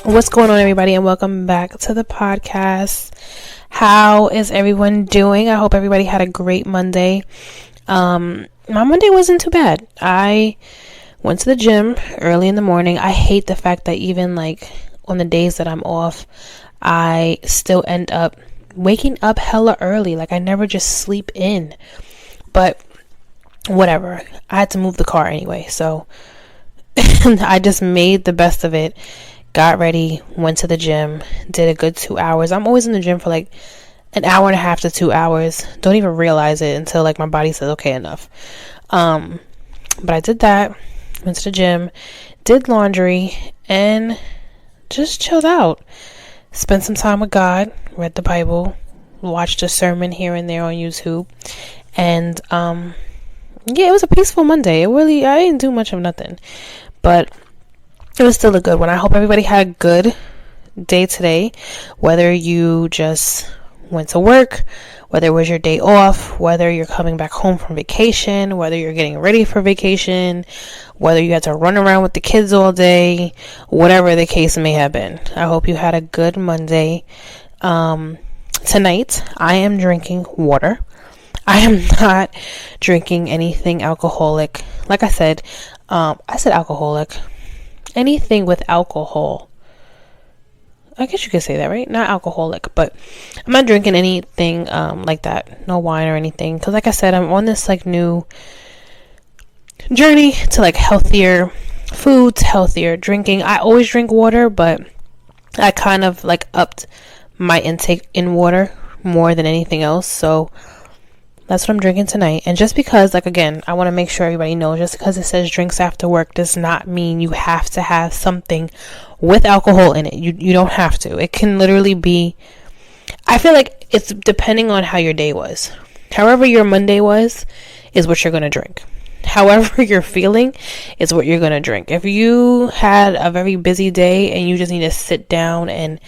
What's going on, everybody, and welcome back to the podcast. How is everyone doing? I hope everybody had a great Monday. My Monday wasn't too bad. I went to the gym early in the morning. I hate the fact that even like on the days that I'm off, I still end up waking up hella early. Like I never just sleep in. But whatever. I had to move the car anyway, so I just made the best of it. Got ready, went to the gym, did a good 2 hours. I'm always in the gym for like an hour and a half to 2 hours. Don't even realize it until like my body says, okay, enough. But I did that, went to the gym, did laundry, and just chilled out. Spent some time with God, read the Bible, watched a sermon here and there on YouTube. And yeah, it was a peaceful Monday. I didn't do much of nothing. But it was still a good one. I hope everybody had a good day today, whether you just went to work, whether it was your day off, whether you're coming back home from vacation, whether you're getting ready for vacation, whether you had to run around with the kids all day, whatever the case may have been. I hope you had a good Monday. Tonight, I am drinking water. I am not drinking anything alcoholic. Like I said alcoholic. Anything with alcohol. I guess you could say that, right? Not alcoholic, but I'm not drinking anything like that. No wine or anything. Because like I said, I'm on this like new journey to like healthier foods, healthier drinking. I always drink water, but I kind of like upped my intake in water more than anything else. So that's what I'm drinking tonight. And just because, like, again, I want to make sure everybody knows, just because it says drinks after work does not mean you have to have something with alcohol in it. You don't have to. It can literally be, I feel like it's depending on how your day was. However your Monday was is what you're going to drink. However you're feeling is what you're going to drink. If you had a very busy day and you just need to sit down and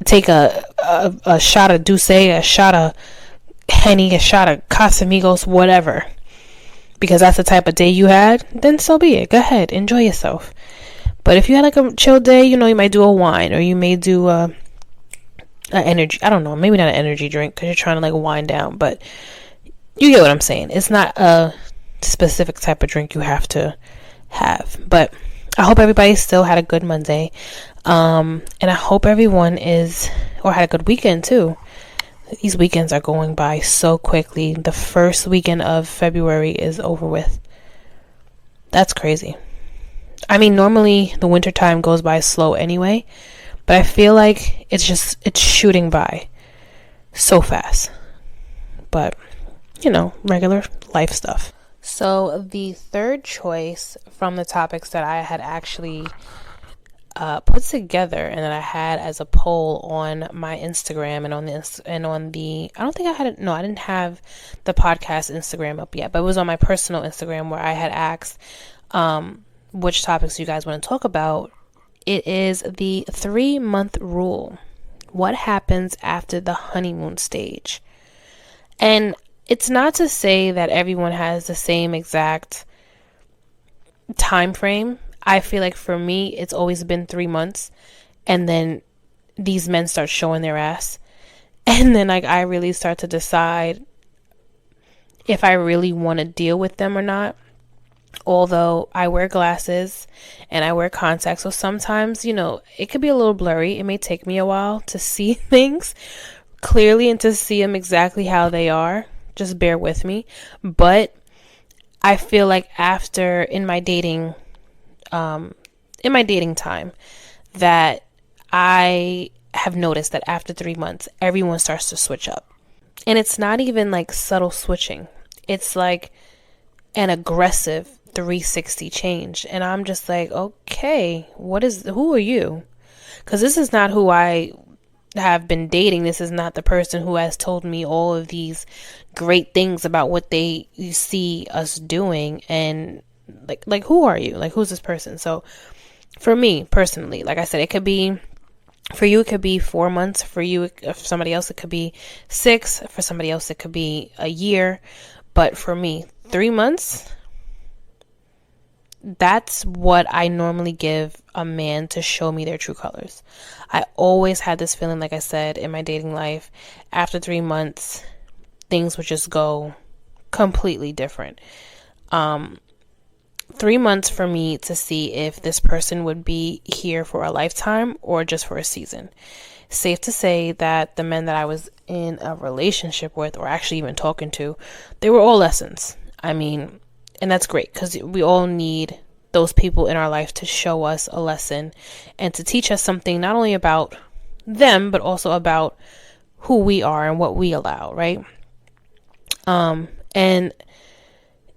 take a shot of Douce, a shot of Henny, a shot of Casamigos, whatever, because that's the type of day you had, then so be it. Go ahead, enjoy yourself. But if you had like a chill day, you might do a wine, or you may do a energy, I don't know, maybe not an energy drink because you're trying to like wind down, but you get what I'm saying. It's not a specific type of drink you have to have. But I hope everybody still had a good Monday, and I hope everyone had a good weekend too. These weekends are going by so quickly. The first weekend of February is over with. That's crazy. I mean, normally the winter time goes by slow anyway, but I feel like it's shooting by so fast. But, regular life stuff. So the third choice from the topics that I had actually put together and that I had as a poll on my Instagram and I didn't have the podcast Instagram up yet, but it was on my personal Instagram where I had asked which topics you guys want to talk about. It is the 3-month rule. What happens after the honeymoon stage? And it's not to say that everyone has the same exact time frame. I feel like for me, it's always been 3 months, and then these men start showing their ass, and then like I really start to decide if I really want to deal with them or not. Although I wear glasses and I wear contacts, so sometimes, it could be a little blurry. It may take me a while to see things clearly and to see them exactly how they are. Just bear with me. But I feel like in my dating time, that I have noticed that after 3 months, everyone starts to switch up. And it's not even like subtle switching. It's like an aggressive 360 change. And I'm just like, okay, who are you? Because this is not who I have been dating. This is not the person who has told me all of these great things about what they see us doing. And like who are you? Like, who's this person? So for me personally, like I said, it could be, for you it could be 4 months, for somebody else it could be 6, for somebody else it could be a year, but for me 3 months, that's what I normally give a man to show me their true colors. I always had this feeling, like I said, in my dating life, after 3 months, things would just go completely different. 3 months for me to see if this person would be here for a lifetime or just for a season. Safe to say that the men that I was in a relationship with, or actually even talking to, they were all lessons. I mean, and that's great, because we all need those people in our life to show us a lesson and to teach us something, not only about them, but also about who we are and what we allow, right? And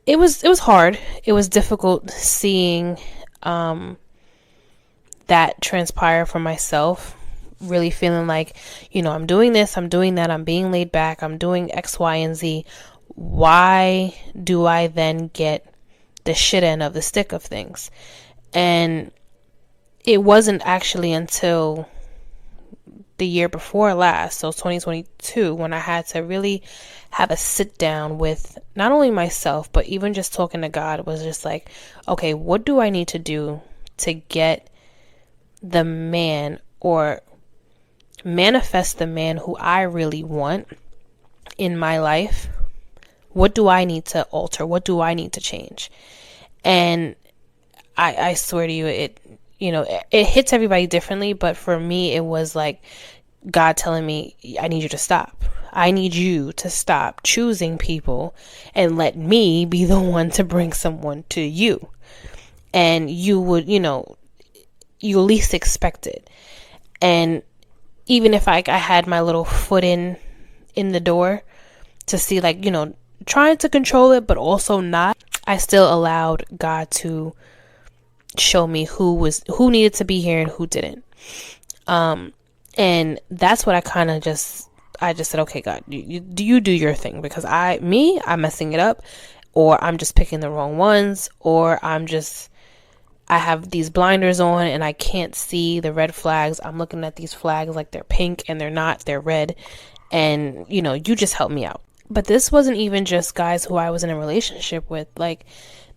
it was hard. It was difficult seeing that transpire for myself, really feeling like, I'm doing this, I'm doing that, I'm being laid back, I'm doing X, Y, and Z. Why do I then get the shit end of the stick of things? And it wasn't actually until the year before last, so 2022, when I had to really have a sit down with not only myself, but even just talking to God, was just like, okay, what do I need to do to get the man, or manifest the man who I really want in my life? What do I need to alter? What do I need to change? And I swear to you, it hits everybody differently, but for me, it was like God telling me, I need you to stop. I need you to stop choosing people and let me be the one to bring someone to you. And you would, you least expect it. And even if I had my little foot in the door to see, like, trying to control it, but also not, I still allowed God to show me who needed to be here and who didn't. And that's what I just said, okay, God, you do your thing, because I'm messing it up, or I'm just picking the wrong ones, or I have these blinders on and I can't see the red flags. I'm looking at these flags like they're pink and they're not, they're red. And, you just help me out. But this wasn't even just guys who I was in a relationship with. Like,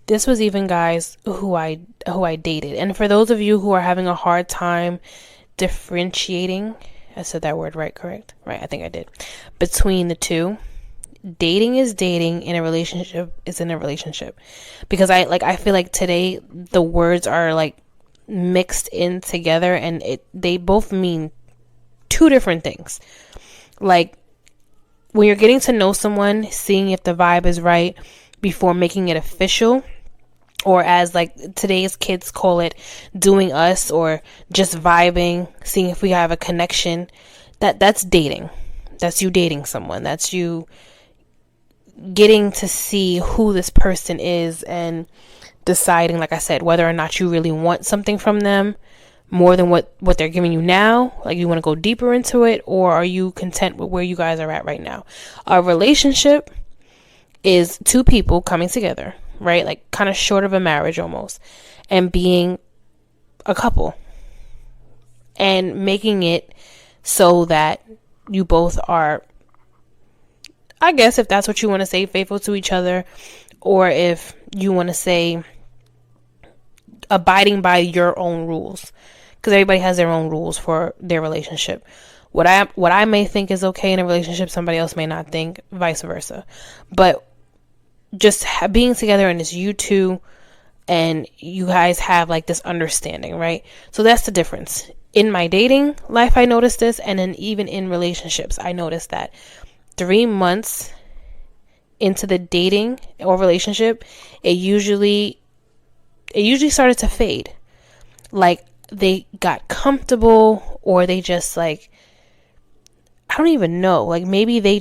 this was even guys who I dated. And for those of you who are having a hard time differentiating, I said that word right, correct? Right, I think I did. Between the two, dating is dating, in a relationship is in a relationship. Because I feel like today the words are like mixed in together, and they both mean two different things. Like, when you're getting to know someone, seeing if the vibe is right before making it official, or as like today's kids call it, doing us, or just vibing, seeing if we have a connection, that's dating. That's you dating someone. That's you getting to see who this person is and deciding, like I said, whether or not you really want something from them more than what they're giving you now. Like, you want to go deeper into it, or are you content with where you guys are at right now? A relationship is two people coming together, right? Like, kind of short of a marriage almost, and being a couple and making it so that you both are, I guess, if that's what you want to say, faithful to each other, or if you want to say abiding by your own rules, because everybody has their own rules for their relationship. What I may think is okay in a relationship, somebody else may not think, vice versa. But just being together, and it's you two, and you guys have like this understanding, right? So that's the difference. In my dating life, I noticed this, and then even in relationships, I noticed that 3 months into the dating or relationship, it usually started to fade. Like, they got comfortable, or they just, like, I don't even know. Like, maybe they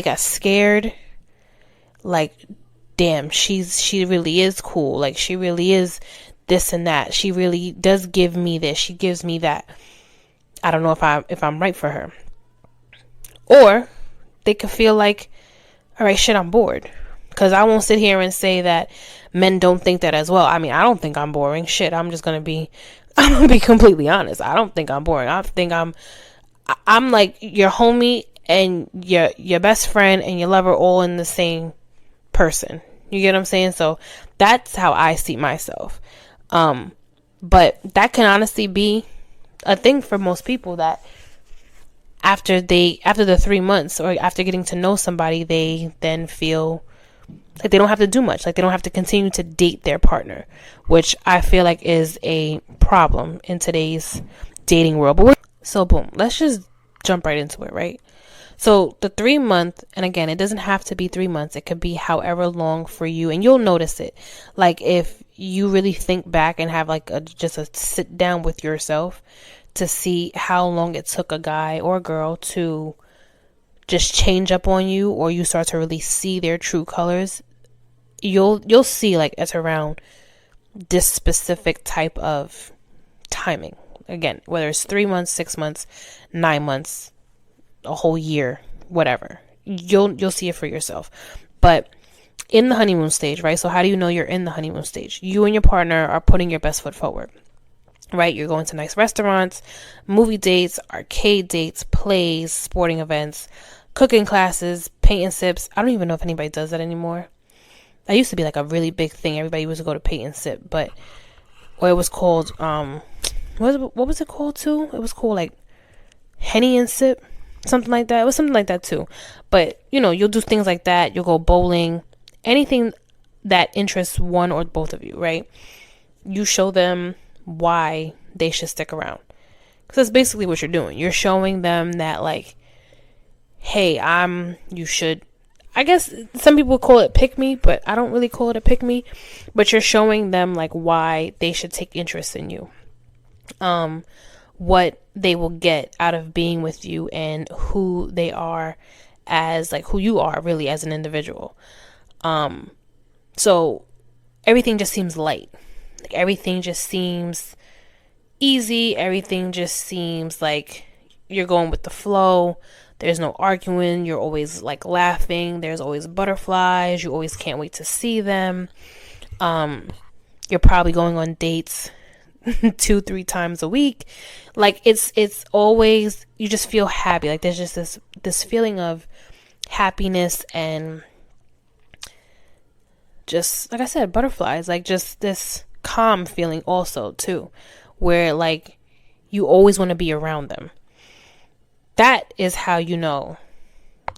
got scared. Like, damn, she really is cool. Like, she really is this and that. She really does give me this. She gives me that. I don't know if I'm right for her. Or they could feel like, all right, shit, I'm bored. Because I won't sit here and say that men don't think that as well. I mean, I don't think I'm boring. Shit, I'm gonna be completely honest. I don't think I'm boring. I think I'm like your homie and your best friend and your lover all in the same person. You get what I'm saying? So that's how I see myself. But that can honestly be a thing for most people, that after the 3 months or after getting to know somebody, they then feel like they don't have to do much, like they don't have to continue to date their partner, which I feel like is a problem in today's dating world. So boom, let's just jump right into it, right? So the 3 month, and again, it doesn't have to be 3 months. It could be however long for you, and you'll notice it. Like if you really think back and have like just a sit down with yourself to see how long it took a guy or a girl to just change up on you, or you start to really see their true colors, you'll see like it's around this specific type of timing. Again, whether it's 3 months, 6 months, 9 months, a whole year, whatever, you'll see it for yourself. But in the honeymoon stage, right? So how do you know you're in the honeymoon stage? You and your partner are putting your best foot forward, right? You're going to nice restaurants, movie dates, arcade dates, plays, sporting events, cooking classes, paint and sips. I don't even know if anybody does that anymore. That used to be like a really big thing. Everybody used to go to paint and sip, but it was called what was it called too? It was called like Henny and Sip, something like that. It was something like that too. But you'll do things like that. You'll go bowling, anything that interests one or both of you, right? You show them why they should stick around, because that's basically what you're doing. You're showing them that, like, hey, you should, I guess some people call it pick me, but I don't really call it a pick me. But you're showing them like why they should take interest in you, what they will get out of being with you, and who they are as, like, who you are really as an individual. So everything just seems light. Like everything just seems easy. Everything just seems like you're going with the flow. There's no arguing. You're always like laughing. There's always butterflies. You always can't wait to see them. You're probably going on dates 2-3 times a week. Like it's always, you just feel happy. Like there's just this feeling of happiness, and just like I said, butterflies, like just this calm feeling also too, where like you always want to be around them. That is how you know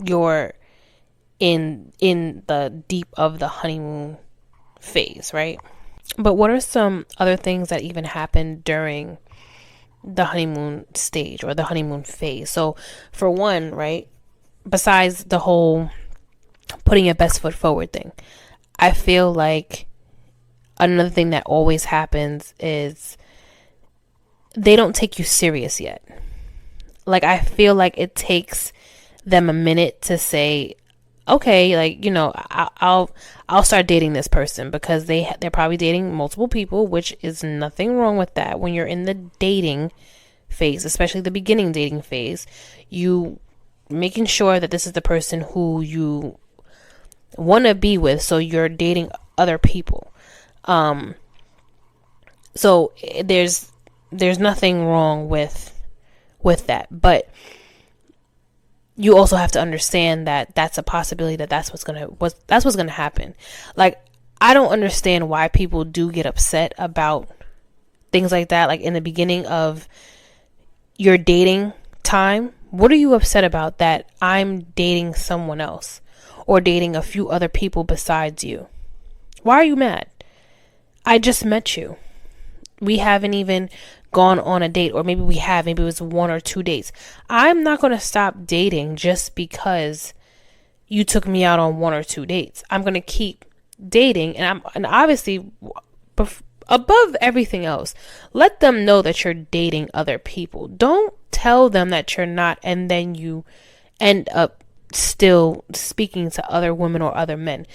you're in the deep of the honeymoon phase, right? But what are some other things that even happen during the honeymoon stage or the honeymoon phase? So for one, right, besides the whole putting your best foot forward thing, I feel like another thing that always happens is they don't take you serious yet. Like I feel like it takes them a minute to say, okay, like, I'll start dating this person, because they're probably dating multiple people, which is nothing wrong with that. When you're in the dating phase, especially the beginning dating phase, you making sure that this is the person who you want to be with, so you're dating other people. So there's nothing wrong with that, but you also have to understand that that's a possibility, that's what's gonna happen. Like, I don't understand why people do get upset about things like that. Like in the beginning of your dating time, what are you upset about that I'm dating someone else or dating a few other people besides you? Why are you mad? I just met you. We haven't even gone on a date, or maybe maybe it was 1 or 2 dates. I'm not going to stop dating just because you took me out on 1 or 2 dates. I'm going to keep dating, and obviously above everything else, let them know that you're dating other people. Don't tell them that you're not, and then you end up still speaking to other women or other men.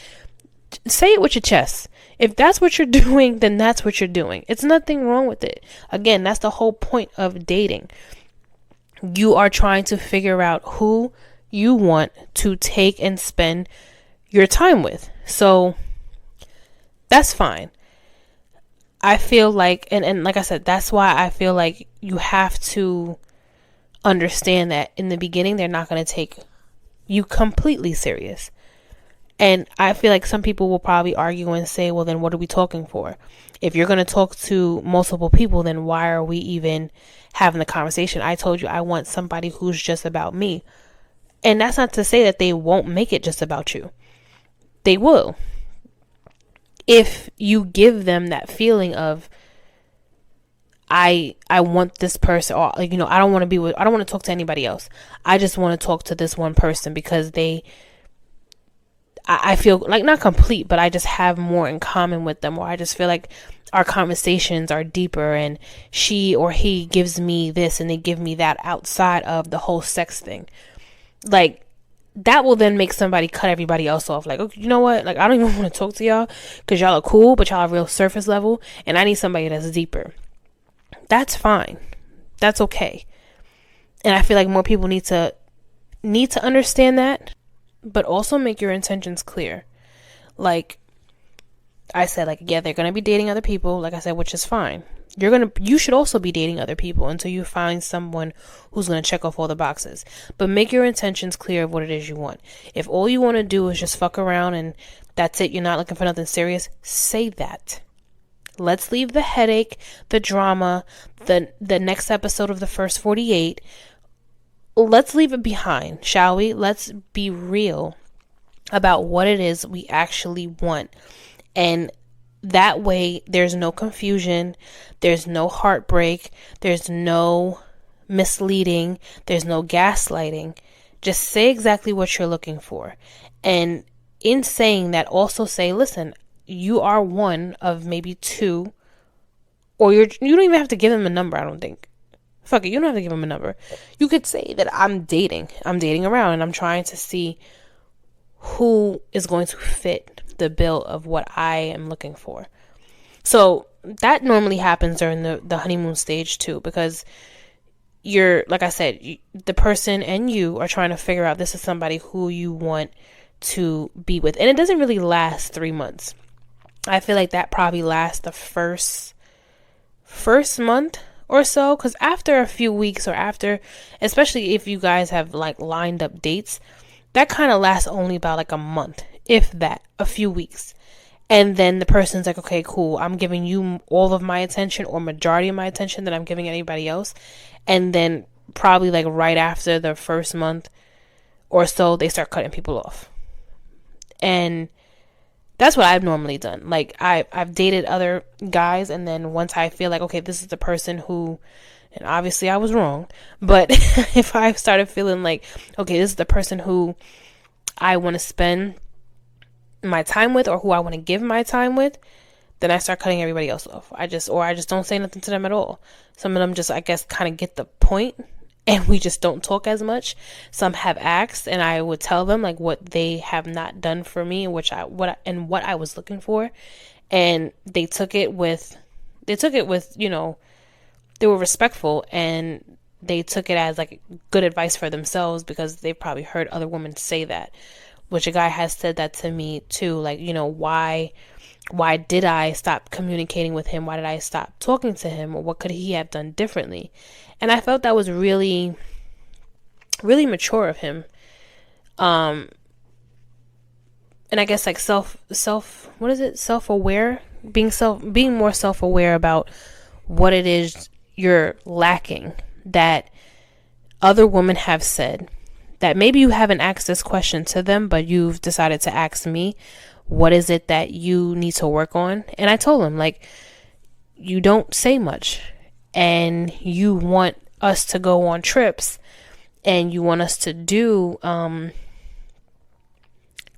Say it with your chest. If that's what you're doing, then that's what you're doing. It's nothing wrong with it. Again, that's the whole point of dating. You are trying to figure out who you want to take and spend your time with. So that's fine. I feel like, and like I said, that's why I feel like you have to understand that in the beginning, they're not going to take you completely serious. And I feel like some people will probably argue and say, well, then what are we talking for? If you're going to talk to multiple people, then why are we even having the conversation? I told you I want somebody who's just about me. And that's not to say that they won't make it just about you. They will. If you give them that feeling of, I want this person, or like, I don't want to talk to anybody else. I just want to talk to this one person because I feel like not complete, but I just have more in common with them, or I just feel like our conversations are deeper, and she or he gives me this and they give me that outside of the whole sex thing. Like, that will then make somebody cut everybody else off. Like, okay, you know what? Like, I don't even want to talk to y'all because y'all are cool, but y'all are real surface level, and I need somebody that's deeper. That's fine. That's okay. And I feel like more people need to understand that, but also make your intentions clear. Like I said, like, yeah, they're going to be dating other people, like I said, which is fine. You should also be dating other people until you find someone who's going to check off all the boxes. But make your intentions clear of what it is you want. If all you want to do is just fuck around and that's it, you're not looking for nothing serious, say that. Let's leave the headache, the drama, the next episode of the first 48. Let's leave it behind, shall we? Let's be real about what it is we actually want. And that way, there's no confusion, there's no heartbreak, there's no misleading, there's no gaslighting. Just say exactly what you're looking for. And in saying that, also say, listen, you are one of maybe two, or you don't even have to give them a number, I don't think. Fuck it, you don't have to give them a number. You could say that I'm dating around, and I'm trying to see who is going to fit the bill of what I am looking for. So that normally happens during the honeymoon stage too, because you're, like I said, the person and you are trying to figure out this is somebody who you want to be with. And it doesn't really last 3 months. I feel like that probably lasts the first month or so, because after a few weeks, or after, especially if you guys have like lined up dates, that kind of lasts only about like a month, if that, a few weeks. And then the person's like, okay, cool, I'm giving you all of my attention, or majority of my attention that I'm giving anybody else. And then probably like right after the first month or so, they start cutting people off. And that's what I've normally done. Like, I've dated other guys, and then once I feel like, okay, this is the person who, and obviously I was wrong, but if I started feeling like, okay, this is the person who I want to spend my time with, or who I want to give my time with, then I start cutting everybody else off. I just don't say nothing to them at all. Some of them just, I guess, kind of get the point, and we just don't talk as much. Some have asked, and I would tell them like what they have not done for me, and what I was looking for, and they took it with, they were respectful, and they took it as like good advice for themselves, because they probably heard other women say that, which a guy has said that to me too. Like, why did I stop communicating with him? Why did I stop talking to him? Or what could he have done differently? And I felt that was really, really mature of him. And I guess like self-aware, being more self-aware about what it is you're lacking, that other women have said, that maybe you haven't asked this question to them, but you've decided to ask me, what is it that you need to work on? And I told him, like, you don't say much, and you want us to go on trips, and you want us to do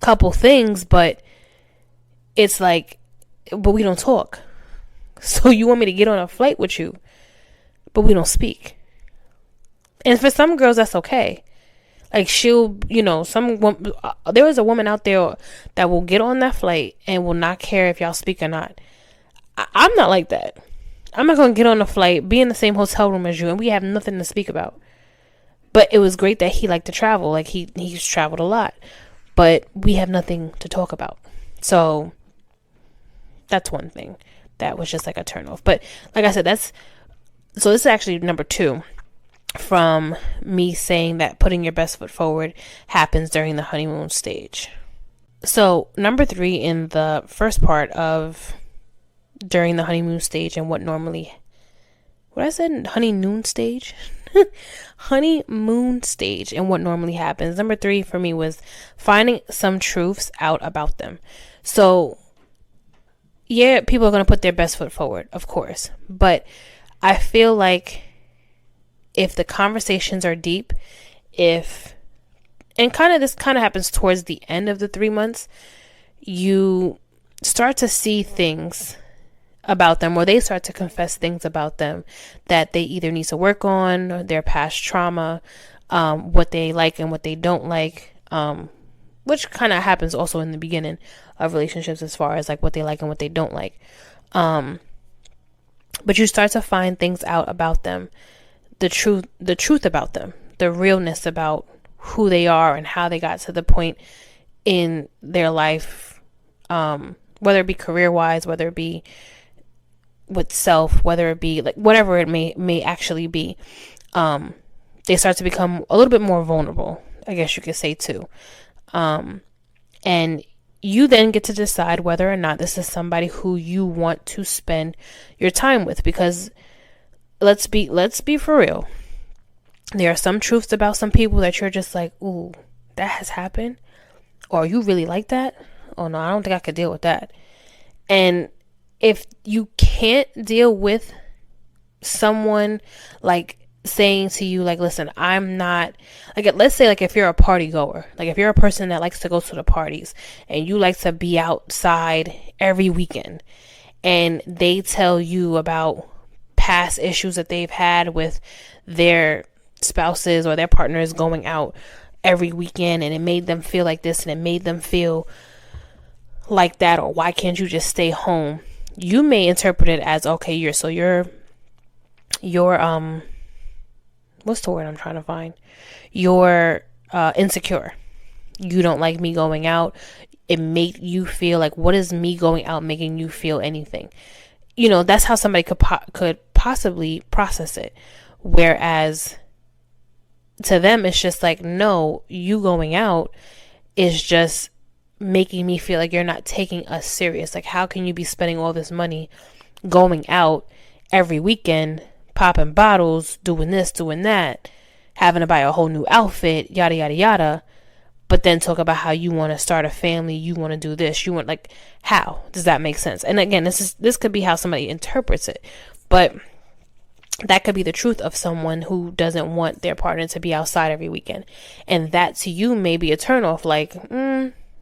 couple things, but it's like, but we don't talk. So you want me to get on a flight with you, but we don't speak. And for some girls, that's okay. Like, she'll, there is a woman out there that will get on that flight and will not care if y'all speak or not. I'm not like that. I'm not going to get on the flight, be in the same hotel room as you, and we have nothing to speak about. But it was great that he liked to travel. Like, he's traveled a lot. But we have nothing to talk about. So that's one thing that was just like a turnoff. But like I said, so this is actually number 2. From me saying that putting your best foot forward happens during the honeymoon stage. So, number 3 in the first part of during the honeymoon stage and what I said, honeymoon stage? Honeymoon stage and what normally happens. Number 3 for me was finding some truths out about them. So, yeah, people are going to put their best foot forward, of course. But I feel like if the conversations are deep, and this kind of happens towards the end of the 3 months, you start to see things about them, or they start to confess things about them that they either need to work on, or their past trauma, what they like and what they don't like, which kind of happens also in the beginning of relationships as far as like what they like and what they don't like. But you start to find things out about them, the truth about them, the realness about who they are and how they got to the point in their life, whether it be career wise, whether it be with self, whether it be like whatever it may actually be. They start to become a little bit more vulnerable, I guess you could say too. And you then get to decide whether or not this is somebody who you want to spend your time with, because let's be for real. There are some truths about some people that you're just like, ooh, that has happened. Or you really like that? Oh no, I don't think I could deal with that. And if you can't deal with someone like saying to you, like, listen, I'm not, like, let's say like if you're a party goer, like if you're a person that likes to go to the parties and you like to be outside every weekend, and they tell you about past issues that they've had with their spouses or their partners going out every weekend, and it made them feel like this and it made them feel like that, or why can't you just stay home? You may interpret it as, okay, you're what's the word I'm trying to find? You're insecure. You don't like me going out. It made you feel like, what is me going out making you feel anything? You know, that's how somebody could possibly process it. Whereas to them, it's just like, no, you going out is just making me feel like you're not taking us serious. Like, how can you be spending all this money going out every weekend, popping bottles, doing this, doing that, having to buy a whole new outfit, yada, yada, yada, but then talk about how you want to start a family, you want to do this, you want, like, how does that make sense? And again, this could be how somebody interprets it, but that could be the truth of someone who doesn't want their partner to be outside every weekend. And that to you may be a turnoff, like,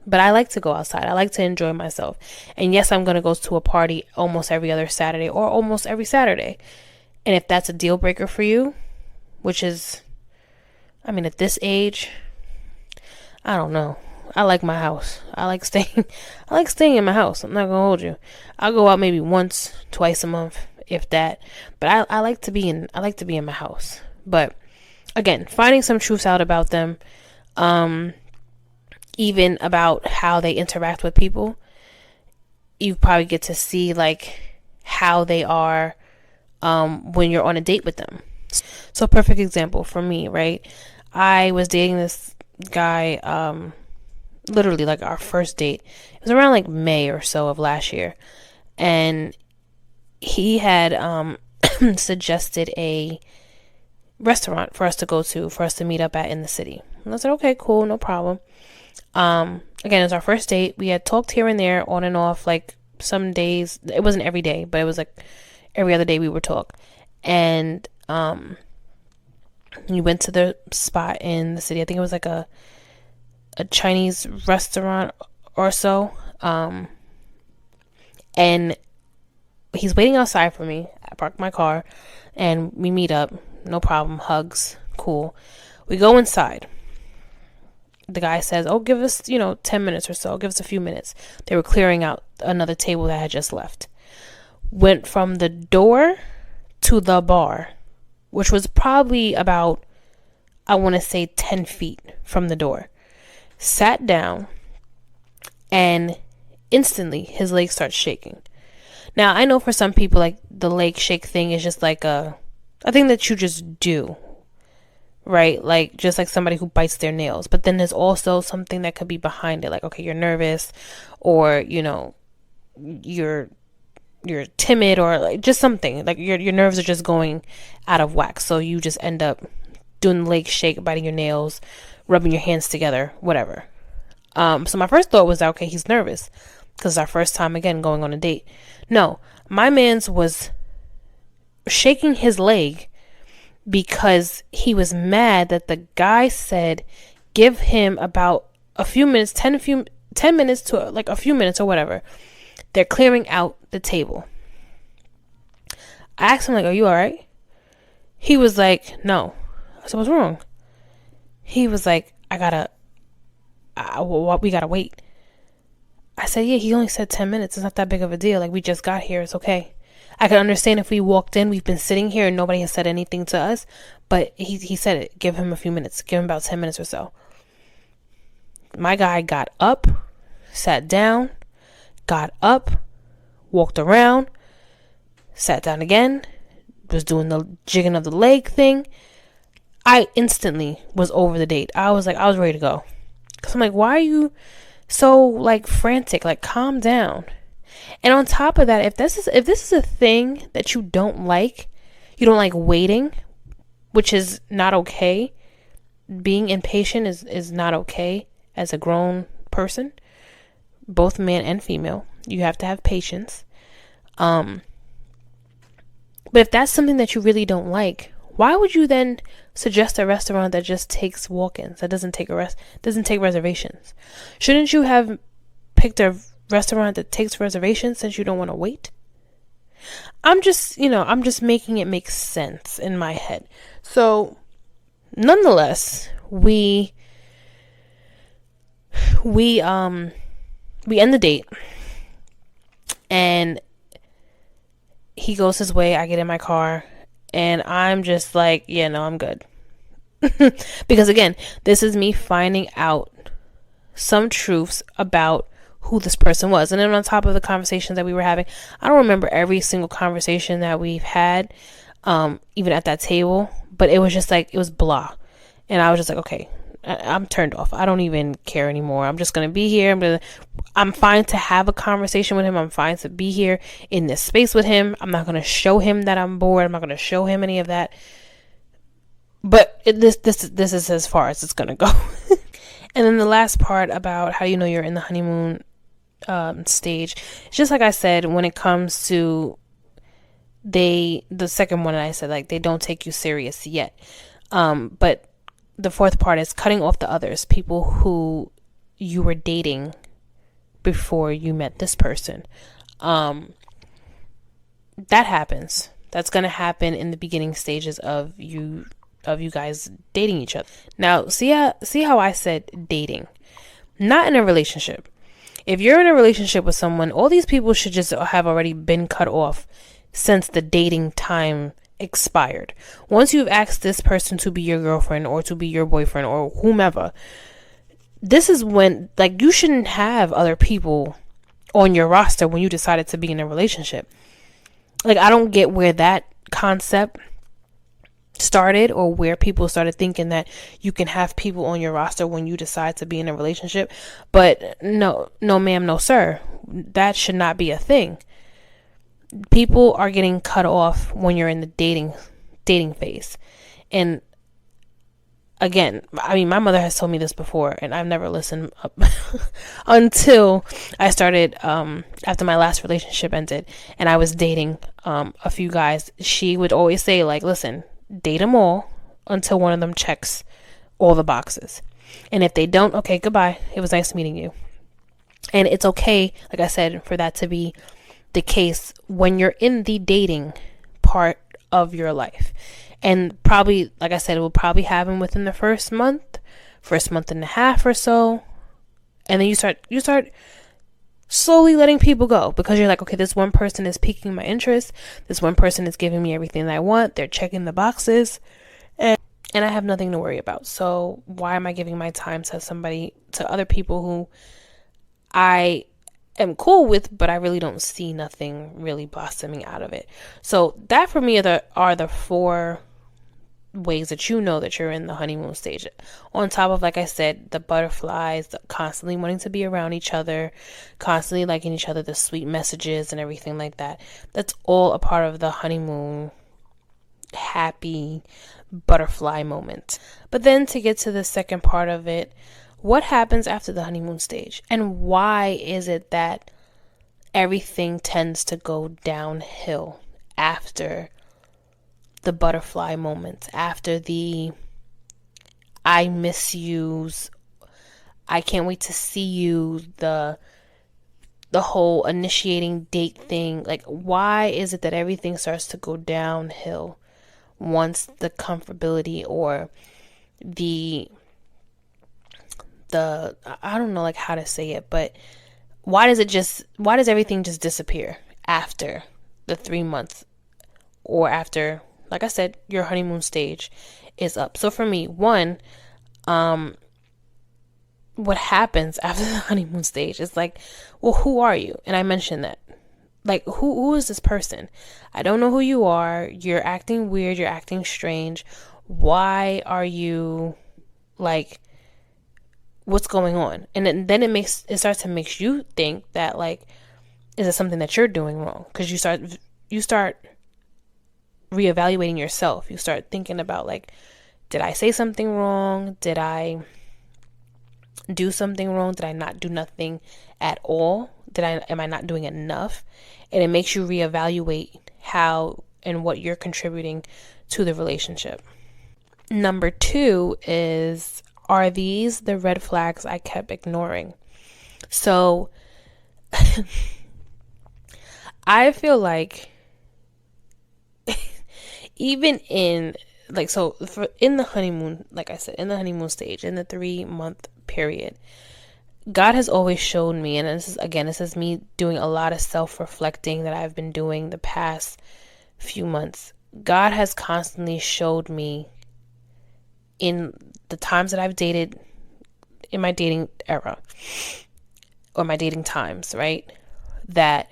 but I like to go outside. I like to enjoy myself. And yes, I'm going to go to a party almost every other Saturday or almost every Saturday. And if that's a deal breaker for you, which is, I mean, at this age, I don't know. I like my house. I like staying in my house. I'm not going to hold you. I'll go out maybe once, twice a month, if that. But I like to be in my house. But again, finding some truths out about them, even about how they interact with people. You probably get to see like how they are when you're on a date with them. So perfect example for me, right? I was dating this guy, literally like our first date. It was around like May or so of last year. And he had suggested a restaurant for us to go to, for us to meet up at in the city. And I said, okay, cool, no problem. Again, it was our first date. We had talked here and there on and off, like some days. It wasn't every day, but it was like every other day we would talk. And we went to the spot in the city. I think it was like a Chinese restaurant or so. And he's waiting outside for me. I parked my car and we meet up. No problem. Hugs. Cool. We go inside. The guy says, oh, give us, 10 minutes or so. Give us a few minutes. They were clearing out another table that had just left. Went from the door to the bar, which was probably about, I want to say 10 feet from the door. Sat down and instantly his leg starts shaking. Now, I know for some people, like, the leg shake thing is just like a thing that you just do, right? Like just like somebody who bites their nails. But then there's also something that could be behind it, like okay, you're nervous, or you're timid, or like just something like your nerves are just going out of whack, so you just end up doing the leg shake, biting your nails, rubbing your hands together, whatever. So my first thought was that, okay, he's nervous because it's our first time again going on a date. No, my man's was shaking his leg because he was mad that the guy said give him about a few minutes, 10 minutes to like a few minutes or whatever. They're clearing out the table. I asked him, like, are you all right? He was like, no. I said, what's wrong? He was like, we gotta wait. I said, yeah, he only said 10 minutes. It's not that big of a deal. Like, we just got here. It's okay. I can understand if we walked in, we've been sitting here and nobody has said anything to us. But he said it. Give him a few minutes. Give him about 10 minutes or so. My guy got up, sat down, got up, walked around, sat down again, was doing the jigging of the leg thing. I instantly was over the date. I was ready to go. Because I'm like, why are you so like frantic? Like, calm down. And on top of that, if this is a thing that you don't like waiting, which is not okay. Being impatient is not okay as a grown person, both man and female. You have to have patience. But if that's something that you really don't like, why would you then suggest a restaurant that just takes walk-ins, that doesn't take reservations? Shouldn't you have picked a restaurant that takes reservations since you don't want to wait? I'm just making it make sense in my head. So, nonetheless, we end the date, and he goes his way. I get in my car, and I'm just like, yeah, no, I'm good. Because again, this is me finding out some truths about who this person was. And then on top of the conversations that we were having, I don't remember every single conversation that we've had, even at that table, but it was just like, it was blah. And I was just like, okay, I'm turned off. I don't even care anymore. I'm just going to be here. I'm fine to have a conversation with him. I'm fine to be here in this space with him. I'm not going to show him that I'm bored. I'm not going to show him any of that. But this is as far as it's going to go. And then the last part about how you know you're in the honeymoon stage. It's just like I said, when it comes to the second one, I said, like, they don't take you serious yet. But the fourth part is cutting off the others, people who you were dating before you met this person. That happens. That's going to happen in the beginning stages of you guys dating each other. Now, see how I said dating, not in a relationship. If you're in a relationship with someone, all these people should just have already been cut off since the dating time expired. Once you've asked this person to be your girlfriend or to be your boyfriend or whomever, this is when, like, you shouldn't have other people on your roster when you decided to be in a relationship. Like, I don't get where that concept started, or where people started thinking that you can have people on your roster when you decide to be in a relationship. But no ma'am, no sir, that should not be a thing. People are getting cut off when you're in the dating phase. And again, I mean, my mother has told me this before, and I've never listened up until I started, after my last relationship ended and I was dating a few guys. She would always say, like, listen, date them all until one of them checks all the boxes. And if they don't, okay, goodbye. It was nice meeting you. And it's okay, like I said, for that to be the case when you're in the dating part of your life. And probably, like I said, it will probably happen within the first month and a half or so. And then you start slowly letting people go, because you're like, okay, this one person is piquing my interest. This one person is giving me everything that I want. They're checking the boxes, and I have nothing to worry about. So why am I giving my time to other people who I am cool with, but I really don't see nothing really blossoming out of it? So that for me are the four ways that you know that you're in the honeymoon stage. On top of, like I said, the butterflies, constantly wanting to be around each other, constantly liking each other, the sweet messages and everything like that. That's all a part of the honeymoon happy butterfly moment. But then to get to the second part of it, what happens after the honeymoon stage? And why is it that everything tends to go downhill after the butterfly moments, after the I miss yous, I can't wait to see you, the whole initiating date thing? Like, why is it that everything starts to go downhill once the comfortability or the I don't know like how to say it, but why does everything just disappear after the 3 months, or after, like I said, your honeymoon stage is up? So for me, one, what happens after the honeymoon stage is like, well, who are you? And I mentioned that. Like, who is this person? I don't know who you are. You're acting weird. You're acting strange. Why are you, like, what's going on? And then it starts to make you think that, like, is it something that you're doing wrong? Because you start reevaluating yourself. You start thinking about, like, did I say something wrong? Did I do something wrong? Did I not do nothing at all? Am I not doing enough? And it makes you reevaluate how and what you're contributing to the relationship. Number 2 is, are these the red flags I kept ignoring? So I feel like even in, like, so in the honeymoon, like I said, in the honeymoon stage, in the 3-month period, God has always shown me, and this is me doing a lot of self-reflecting that I've been doing the past few months. God has constantly showed me in the times that I've dated, in my dating era, or my dating times, right, that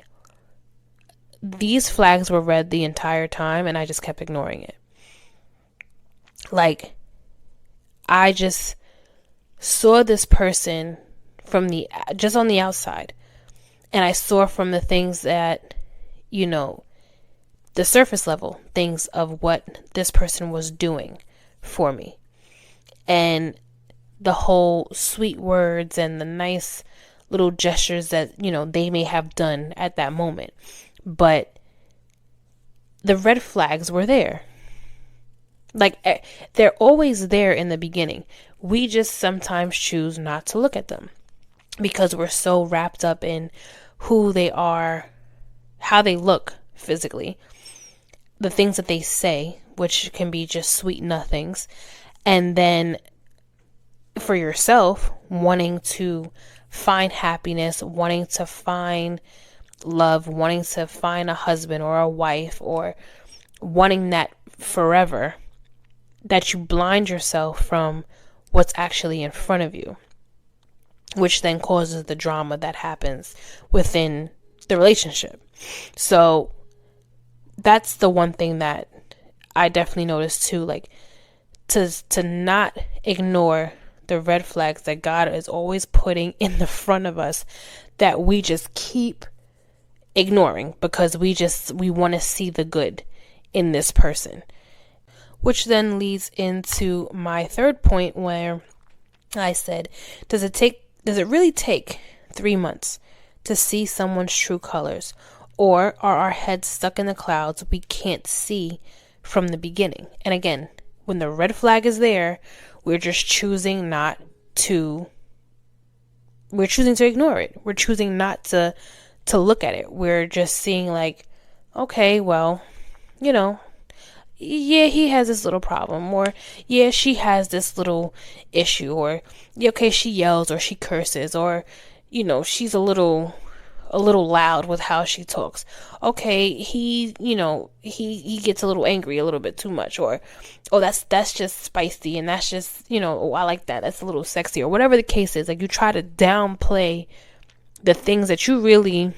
these flags were red the entire time, and I just kept ignoring it. Like, I just saw this person just on the outside, and I saw from the things that, the surface level things of what this person was doing for me, and the whole sweet words and the nice little gestures that, they may have done at that moment. But the red flags were there. Like, they're always there in the beginning. We just sometimes choose not to look at them because we're so wrapped up in who they are, how they look physically, the things that they say, which can be just sweet nothings. And then for yourself, wanting to find happiness, wanting to find love, wanting to find a husband or a wife, or wanting that forever, that you blind yourself from what's actually in front of you, which then causes the drama that happens within the relationship. So that's the one thing that I definitely noticed too, like, to not ignore the red flags that God is always putting in the front of us, that we just keep ignoring because we want to see the good in this person. Which then leads into my third point, where I said, does it really take 3 months to see someone's true colors? Or are our heads stuck in the clouds we can't see from the beginning? And again, when the red flag is there, we're choosing to ignore it. We're choosing not to look at it. We're just seeing, like, okay, well, yeah, he has this little problem, or yeah, she has this little issue, or yeah, okay, she yells or she curses, or she's a little loud with how she talks. Okay, he gets a little angry a little bit too much, or oh, that's just spicy, and that's just, oh, I like that, that's a little sexy, or whatever the case is. Like, you try to downplay the things that you really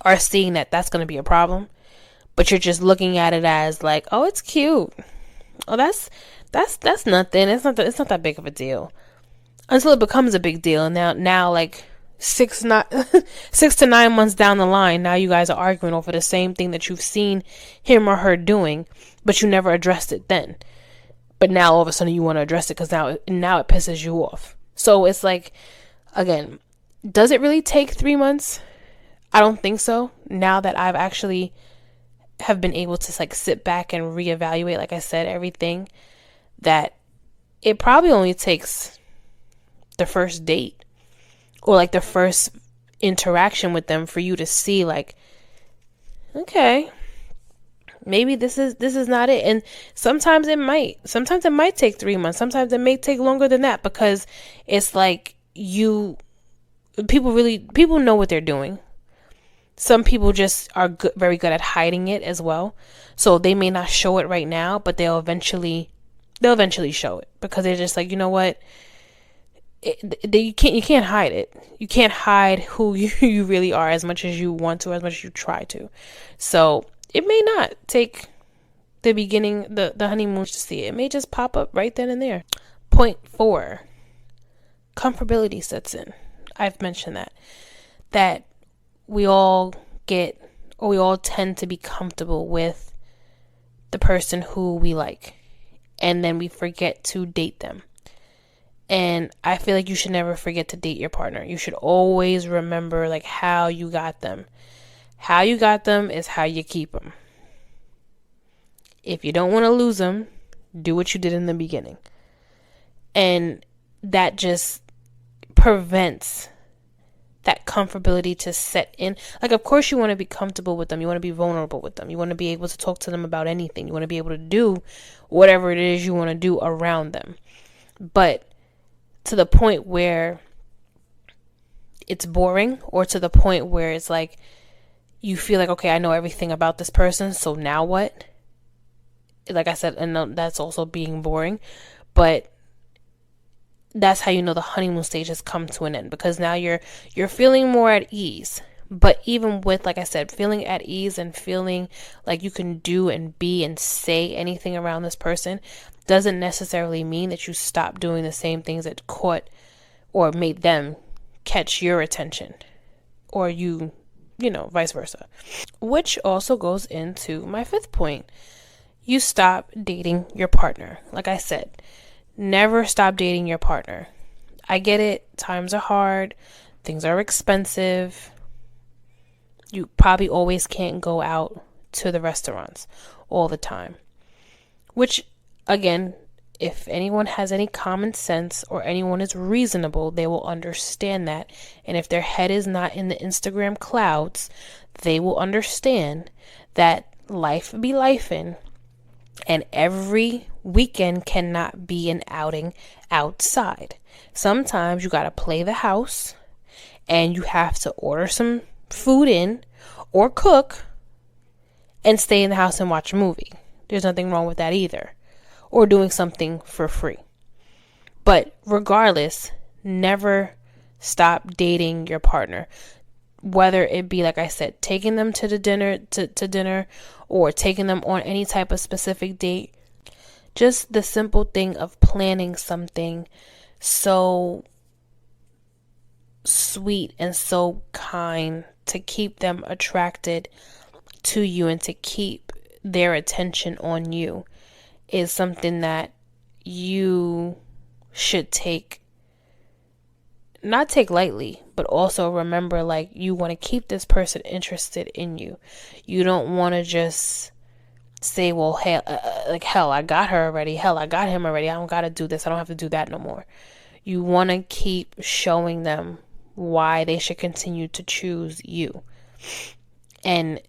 are seeing that's going to be a problem, but you're just looking at it as like, oh, it's cute. Oh, that's nothing. It's not that big of a deal until it becomes a big deal. Now like not 6 to 9 months down the line, now you guys are arguing over the same thing that you've seen him or her doing, but you never addressed it then. But now all of a sudden you want to address it because now it pisses you off. So it's like, again, does it really take 3 months? I don't think so. Now that I've actually have been able to like sit back and reevaluate, like I said, everything, that it probably only takes the first date or like the first interaction with them for you to see like, okay, maybe this is not it. And sometimes it might take 3 months. Sometimes it may take longer than that, because it's like people know what they're doing. Some people just are very good at hiding it as well. So they may not show it right now, but they'll eventually show it, because they're just like, you know what? You can't hide it. You can't hide who you really are as much as you want to, as much as you try to. So it may not take the beginning, the honeymoon, to see it. It may just pop up right then and there. Point 4, comfortability sets in. I've mentioned that we all tend to be comfortable with the person who we like, and then we forget to date them. And I feel like you should never forget to date your partner. You should always remember like how you got them. How you got them is how you keep them. If you don't want to lose them, do what you did in the beginning. And that just prevents that comfortability to set in. Like, of course you want to be comfortable with them. You want to be vulnerable with them. You want to be able to talk to them about anything. You want to be able to do whatever it is you want to do around them. But to the point where it's boring, or to the point where it's like you feel like, okay, I know everything about this person, so now what? Like I said, and that's also being boring. But that's how you know the honeymoon stage has come to an end, because now you're feeling more at ease. But even with, like I said, feeling at ease and feeling like you can do and be and say anything around this person doesn't necessarily mean that you stop doing the same things that caught or made them catch your attention, or vice versa. Which also goes into my 5th point. You stop dating your partner. Like I said, never stop dating your partner. I get it. Times are hard. Things are expensive. You probably always can't go out to the restaurants all the time. Which, again, if anyone has any common sense or anyone is reasonable, they will understand that. And if their head is not in the Instagram clouds, they will understand that life be lifing, and every weekend cannot be an outing outside. Sometimes you got to play the house, and you have to order some food in or cook and stay in the house and watch a movie. There's nothing wrong with that either. Or doing something for free. But regardless, never stop dating your partner. Whether it be, like I said, taking them to dinner or taking them on any type of specific date. Just the simple thing of planning something so sweet and so kind to keep them attracted to you and to keep their attention on you is something that you should not take lightly, but also remember, like, you want to keep this person interested in you. You don't want to just say, well, hell, I got her already. Hell, I got him already. I don't got to do this. I don't have to do that no more. You want to keep showing them why they should continue to choose you. And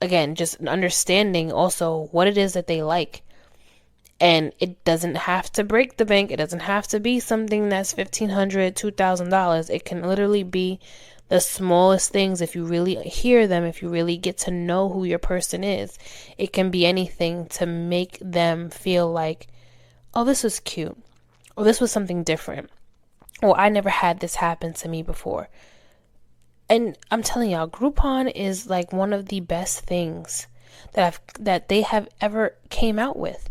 again, just understanding also what it is that they like. And it doesn't have to break the bank. It doesn't have to be something that's $1,500, $2,000. It can literally be the smallest things. If you really hear them, if you really get to know who your person is, it can be anything to make them feel like, oh, this was cute. Or this was something different. Or I never had this happen to me before. And I'm telling y'all, Groupon is like one of the best things that they have ever came out with.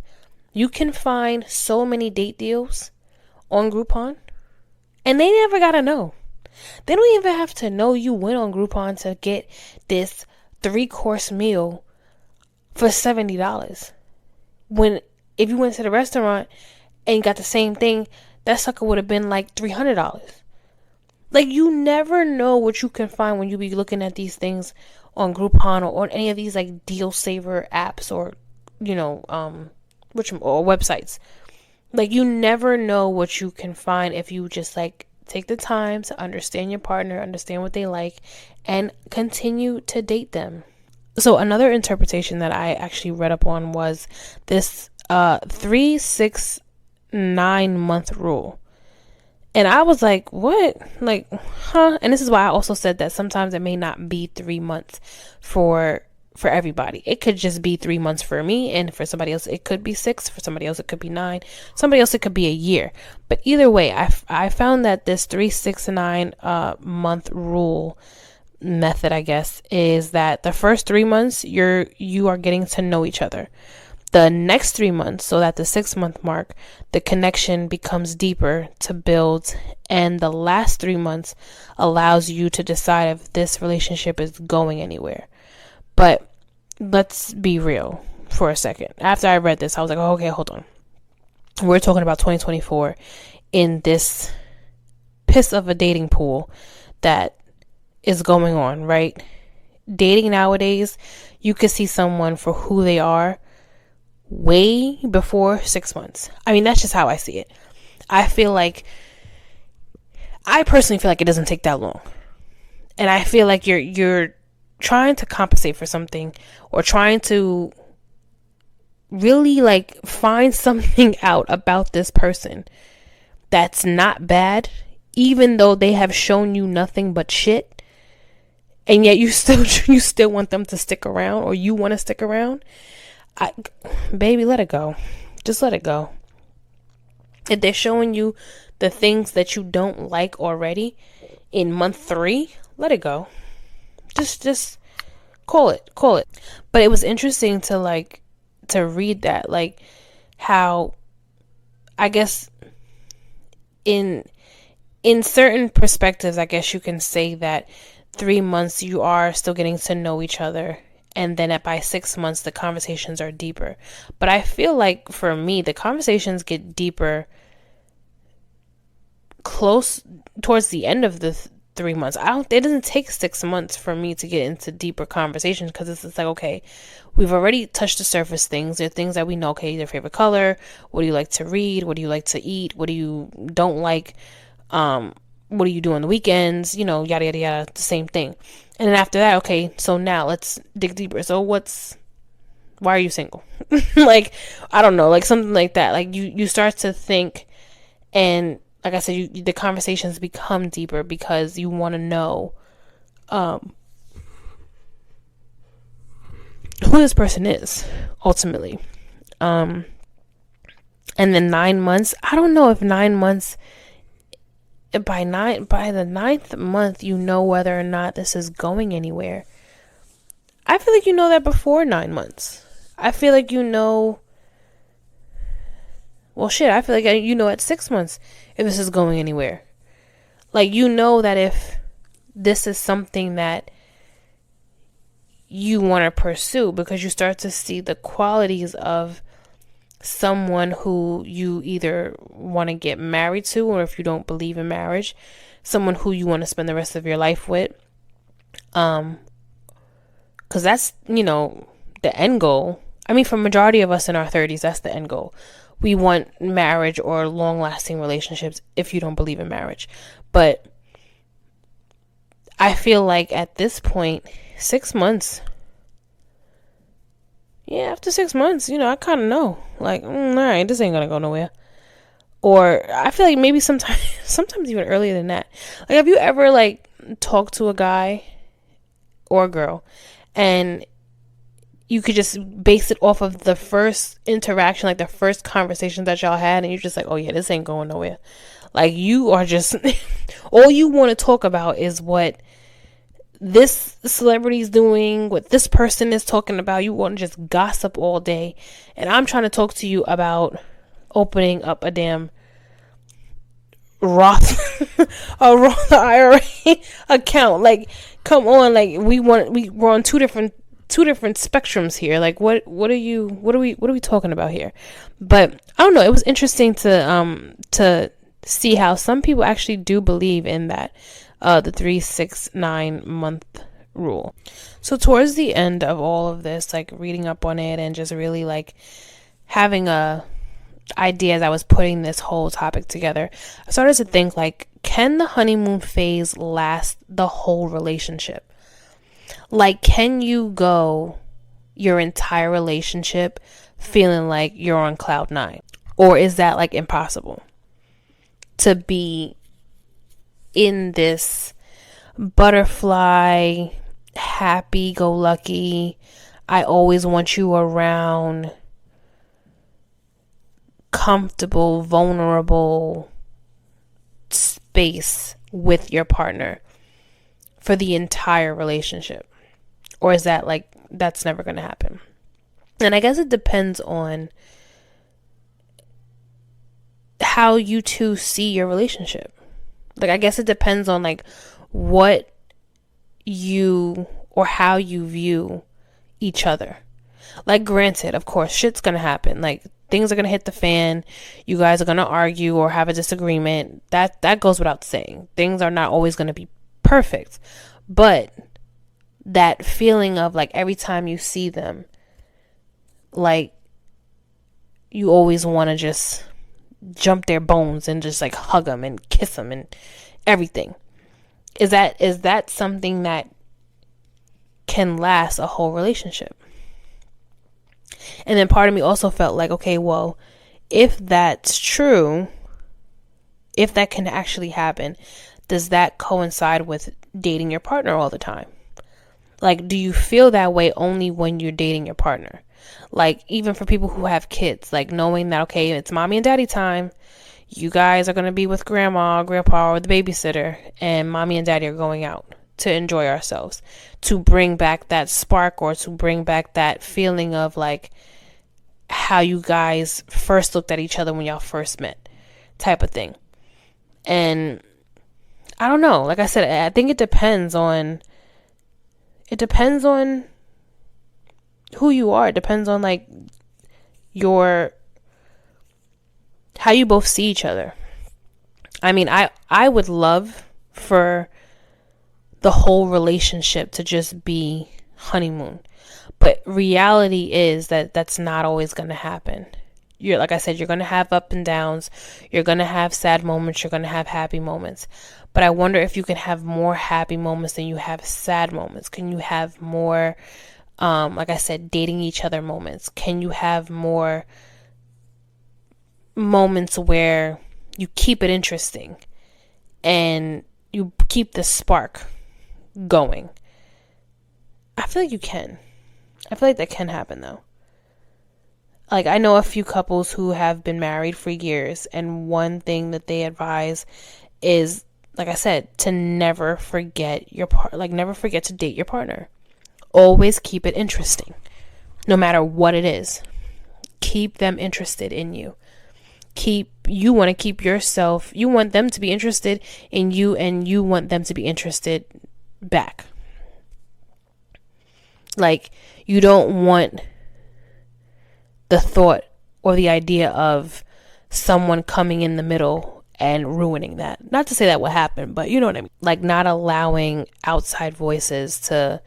You can find so many date deals on Groupon, and they never gotta know. They don't even have to know you went on Groupon to get this 3-course meal for $70. When if you went to the restaurant and got the same thing, that sucker would have been like $300. Like, you never know what you can find when you be looking at these things on Groupon or on any of these like deal saver apps or or websites. Like, you never know what you can find if you just like take the time to understand your partner, understand what they like, and continue to date them. So another interpretation that I actually read up on was this 3-6-9 month rule. And I was like, what? Like, huh? And this is why I also said that sometimes it may not be 3 months for everybody. It could just be 3 months for me, and for somebody else it could be 6, for somebody else it could be 9, somebody else it could be a year. But either way, I found that this 3-6-9 month rule method, I guess, is that the first 3 months you are getting to know each other. The next 3 months, so that the 6-month mark, the connection becomes deeper to build, and the last 3 months allows you to decide if this relationship is going anywhere. But let's be real for a second. After I read this, I was like, oh, okay, hold on. We're talking about 2024 in this piss of a dating pool that is going on, right? Dating nowadays, you could see someone for who they are way before 6 months. I mean, that's just how I see it. I personally feel like it doesn't take that long. And I feel like you're trying to compensate for something, or trying to really like find something out about this person that's not bad, even though they have shown you nothing but shit, and yet you still want them to stick around, or you want to stick around. Baby, let it go. Just let it go. If they're showing you the things that you don't like already in month 3, let it go. Just call it. But it was interesting to read that, like, how, I guess, in certain perspectives, I guess you can say that 3 months you are still getting to know each other, and then by 6 months the conversations are deeper. But I feel like for me, the conversations get deeper close towards the end of the 3 months. It doesn't take 6 months for me to get into deeper conversations, because it's like, okay, we've already touched the surface things. There are things that we know. Okay, your favorite color, what do you like to read, what do you like to eat, what do you don't like, what do you do on the weekends, yada yada yada, the same thing. And then after that, okay, so now let's dig deeper. So why are you single? Like, I don't know, like something like that. Like you start to think, and like I said, the conversations become deeper because you want to know who this person is ultimately. And then 9 months, I don't know if 9 months, by the 9th month, you know whether or not this is going anywhere. I feel like you know that before 9 months. I feel like I feel like you know at 6 months if this is going anywhere. Like, you know that if this is something that you want to pursue, because you start to see the qualities of someone who you either want to get married to, or if you don't believe in marriage, someone who you want to spend the rest of your life with. Because that's, the end goal. I mean, for majority of us in our 30s, that's the end goal. We want marriage or long-lasting relationships if you don't believe in marriage. But I feel like at this point, 6 months, after 6 months, I kind of know. Like, all right, this ain't gonna go nowhere. Or I feel like maybe sometimes even earlier than that. Like, have you ever talked to a guy or a girl, and you could just base it off of the first interaction, like the first conversation that y'all had, and you're just like, oh yeah, this ain't going nowhere. Like, you are just all you want to talk about is what this celebrity's doing, what this person is talking about. You want to just gossip all day. And I'm trying to talk to you about opening up a damn Roth a Roth IRA account. Like, come on, like we're on two different spectrums here. Like, what are we talking about here? But I don't know, it was interesting to see how some people actually do believe in that the 3-6-9 month rule. So towards the end of all of this, like reading up on it and just really like having a idea as I was putting this whole topic together, I started to think, like, can the honeymoon phase last the whole relationship? Like, can you go your entire relationship feeling like you're on cloud 9? Or is that like impossible to be in this butterfly, happy-go-lucky, I always want you around, comfortable, vulnerable space with your partner for the entire relationship? Or is that like, that's never going to happen? And I guess it depends on how you two see your relationship. Like, I guess it depends on like what you or how you view each other. Like, granted, of course, shit's gonna happen. Like, things are gonna hit the fan. You guys are gonna argue or have a disagreement. That goes without saying. Things are not always gonna be perfect. But that feeling of like every time you see them, like, you always want to just jump their bones and just like hug them and kiss them and everything. Is that something that can last a whole relationship? And then part of me also felt like, okay, well, if that's true, if that can actually happen, does that coincide with dating your partner all the time? Like, do you feel that way only when you're dating your partner? Like, even for people who have kids, like knowing that, okay, it's mommy and daddy time. You guys are going to be with grandma, grandpa, or the babysitter, and mommy and daddy are going out to enjoy ourselves, to bring back that spark or to bring back that feeling of like how you guys first looked at each other when y'all first met, type of thing. And I don't know, like I said, I think it depends on who you are. It depends on like how you both see each other. I mean, I would love for the whole relationship to just be honeymoon. But reality is that that's not always going to happen. Like I said, you're going to have up and downs. You're going to have sad moments. You're going to have happy moments. But I wonder if you can have more happy moments than you have sad moments. Can you have more, like I said, dating each other moments? Can you have more moments where you keep it interesting and you keep the spark going? I feel like you can. I feel like that can happen though. Like, I know a few couples who have been married for years, and one thing that they advise is, like I said, to never forget never forget to date your partner. Always keep it interesting, no matter what it is. Keep them interested in you. You want to keep yourself, you want them to be interested in you, and you want them to be interested back. Like, you don't want the thought or the idea of someone coming in the middle and ruining that. Not to say that will happen, but you know what I mean. Like, not allowing outside voices to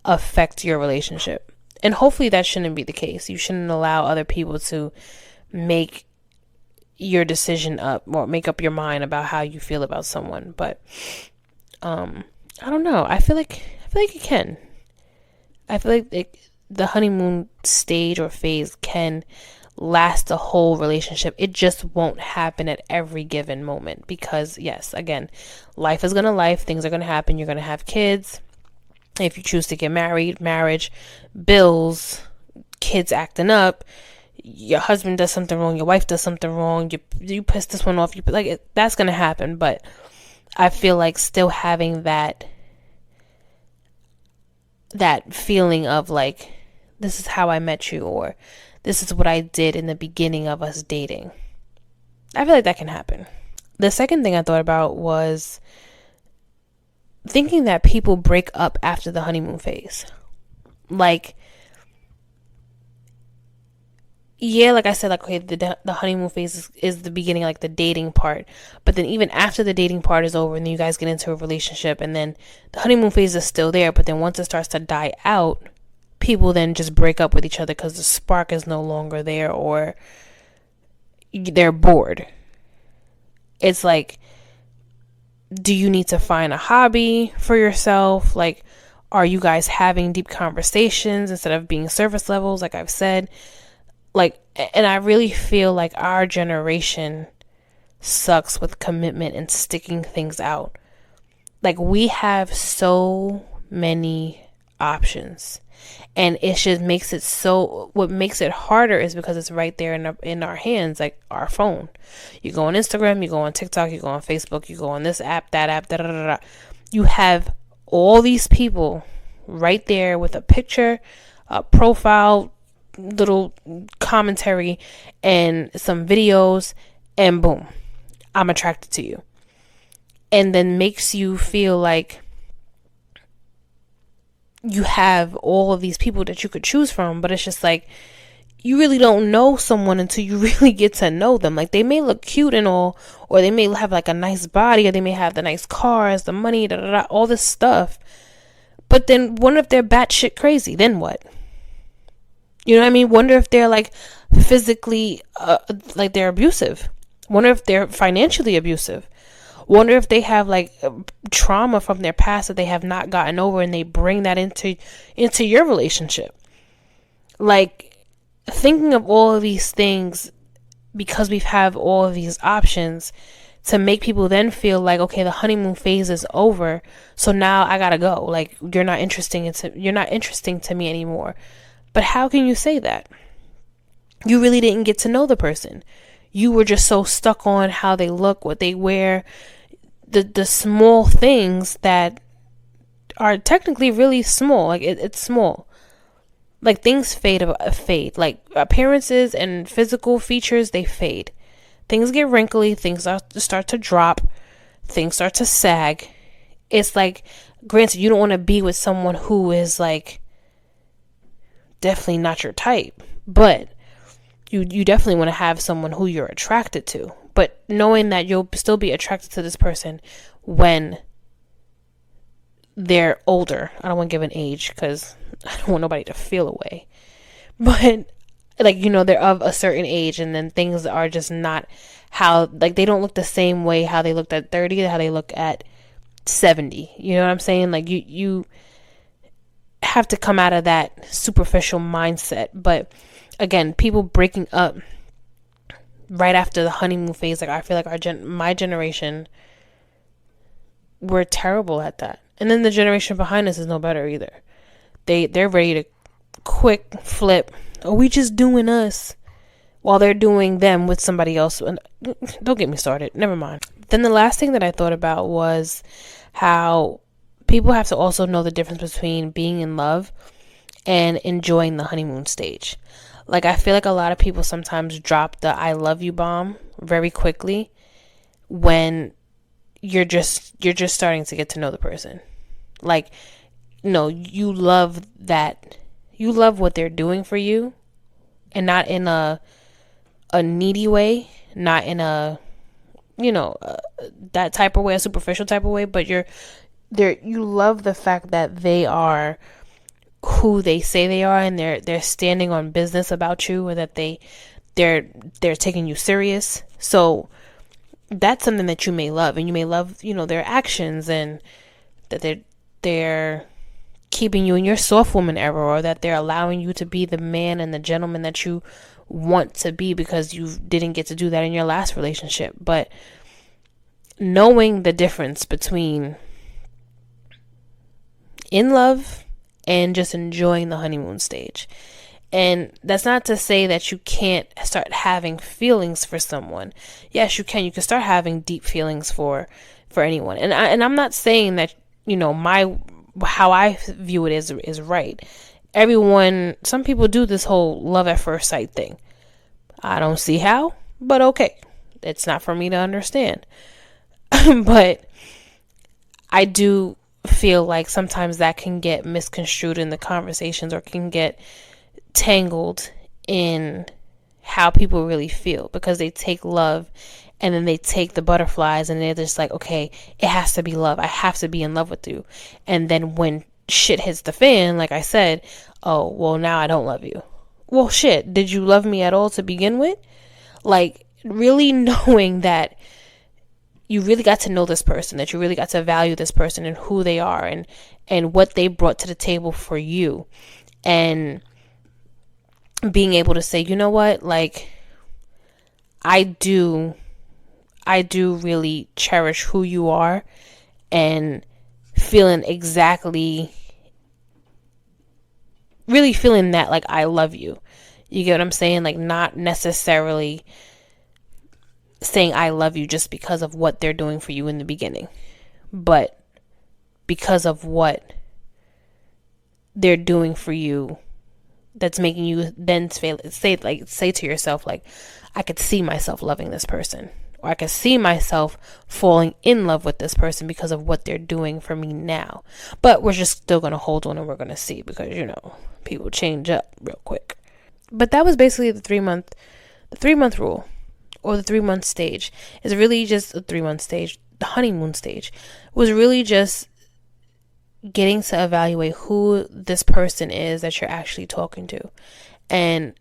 affect your relationship. And hopefully that shouldn't be the case. You shouldn't allow other people to make your decision up or make up your mind about how you feel about someone. But I don't know. I feel like it can. I feel like the honeymoon stage or phase can last a whole relationship. It just won't happen at every given moment because, yes, again, life is gonna life. Things are gonna happen. You're gonna have kids. If you choose to get married, marriage, bills, kids acting up, your husband does something wrong, your wife does something wrong, you piss this one off, that's gonna happen. But I feel like still having that that feeling of like, this is how I met you, or this is what I did in the beginning of us dating. I feel like that can happen. The second thing I thought about was thinking that people break up after the honeymoon phase. Like, yeah, like I said, like, okay, the honeymoon phase is the beginning, like the dating part. But then even after the dating part is over and then you guys get into a relationship, and then the honeymoon phase is still there, but then once it starts to die out, people then just break up with each other because the spark is no longer there, or they're bored. It's like, do you need to find a hobby for yourself? Like, are you guys having deep conversations instead of being surface levels, like I've said? Like, and I really feel like our generation sucks with commitment and sticking things out. Like, we have so many options, and it just makes it so, what makes it harder is because it's right there in our hands, like our phone. You go on Instagram, you go on TikTok, you go on Facebook, you go on this app, that app, da da da da. You have all these people right there with a picture, a profile, little commentary, and some videos, and boom, I'm attracted to you. And then makes you feel like you have all of these people that you could choose from, but it's just like, you really don't know someone until you really get to know them. Like, they may look cute and all, or they may have like a nice body, or they may have the nice cars, the money, da da da, all this stuff. But then wonder if they're batshit crazy, then what? You know what I mean? Wonder if they're like physically, like they're abusive. Wonder if they're financially abusive. Wonder if they have like trauma from their past that they have not gotten over, and they bring that into your relationship. Like, thinking of all of these things, because we have all of these options, to make people then feel like, okay, the honeymoon phase is over, so now I gotta go. Like, you're not interesting to me anymore. But how can you say that? You really didn't get to know the person. You were just so stuck on how they look, what they wear, the small things that are technically really small. Like, it's small. Like, things fade. Like, appearances and physical features, they fade. Things get wrinkly. Things start to drop. Things start to sag. It's like, granted, you don't want to be with someone who is like definitely not your type, but you definitely want to have someone who you're attracted to. But knowing that you'll still be attracted to this person when they're older. I don't want to give an age because I don't want nobody to feel away. But, like, you know, they're of a certain age, and then things are just not how, like, they don't look the same way how they looked at 30, how they look at 70. You know what I'm saying? Like, you have to come out of that superficial mindset. But again, people breaking up right after the honeymoon phase, like, I feel like my generation, we're terrible at that. And then the generation behind us is no better either. They're ready to quick flip. Are we just doing us while they're doing them with somebody else? And don't get me started. Never mind. Then the last thing that I thought about was how people have to also know the difference between being in love and enjoying the honeymoon stage. Like, I feel like a lot of people sometimes drop the I love you bomb very quickly when you're just starting to get to know the person. Like, no, you love that. You love what they're doing for you, and not in a needy way, not in a, you know, that type of way, a superficial type of way, but you love the fact that they are who they say they are, and they're standing on business about you, or that they're taking you serious. So that's something that you may love, and you may love, you know, their actions, and that they're keeping you in your soft woman era, or that they're allowing you to be the man and the gentleman that you want to be, because you didn't get to do that in your last relationship. But knowing the difference between in love and just enjoying the honeymoon stage. And that's not to say that you can't start having feelings for someone. Yes, you can. You can start having deep feelings for anyone. And I'm not saying that, you know, my how I view it is right. Some people do this whole love at first sight thing. I don't see how, but okay. It's not for me to understand. But I do feel like sometimes that can get misconstrued in the conversations, or can get tangled in how people really feel, because they take love and then they take the butterflies and they're just like, okay, it has to be love. I have to be in love with you. And then when shit hits the fan, like I said, oh, well, now I don't love you. Well, shit, did you love me at all to begin with? Like, really knowing that you really got to know this person, that you really got to value this person and who they are, and what they brought to the table for you. And being able to say, you know what, like, I do really cherish who you are, and really feeling that, like, I love you. You get what I'm saying? Like, not necessarily saying I love you just because of what they're doing for you in the beginning, but because of what they're doing for you, that's making you then say to yourself, like, I could see myself loving this person, or I could see myself falling in love with this person because of what they're doing for me now. But we're just still going to hold on, and we're going to see, because, you know, people change up real quick. But that was basically the 3-month rule, or the 3-month stage. Is really just a 3-month stage. The honeymoon stage was really just getting to evaluate who this person is that you're actually talking to, and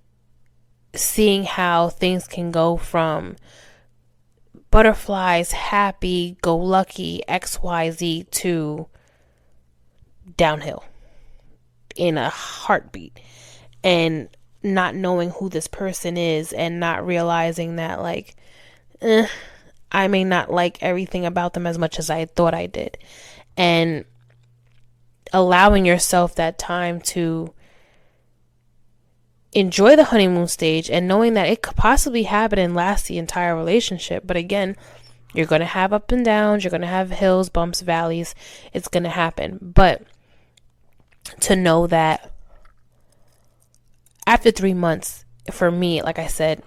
seeing how things can go from butterflies, happy, go lucky, XYZ to downhill in a heartbeat. And not knowing who this person is, and not realizing that, like, I may not like everything about them as much as I thought I did. And allowing yourself that time to enjoy the honeymoon stage, and knowing that it could possibly happen and last the entire relationship. But again, you're going to have up and downs, you're going to have hills, bumps, valleys. It's going to happen. But to know that after 3 months, for me, like I said,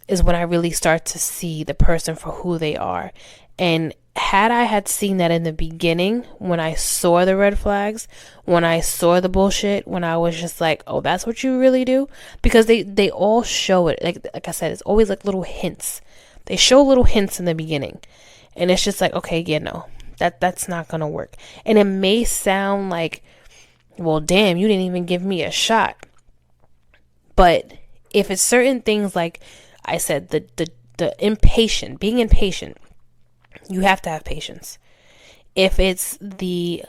is when I really start to see the person for who they are. And had I had seen that in the beginning, when I saw the red flags, when I saw the bullshit, when I was just like, oh, that's what you really do? Because they all show it. Like I said, it's always like little hints. They show little hints in the beginning. And it's just like, okay, yeah, no, that's not going to work. And it may sound like, well, damn, you didn't even give me a shot. But if it's certain things, like I said, the impatient, being impatient, you have to have patience. If it's the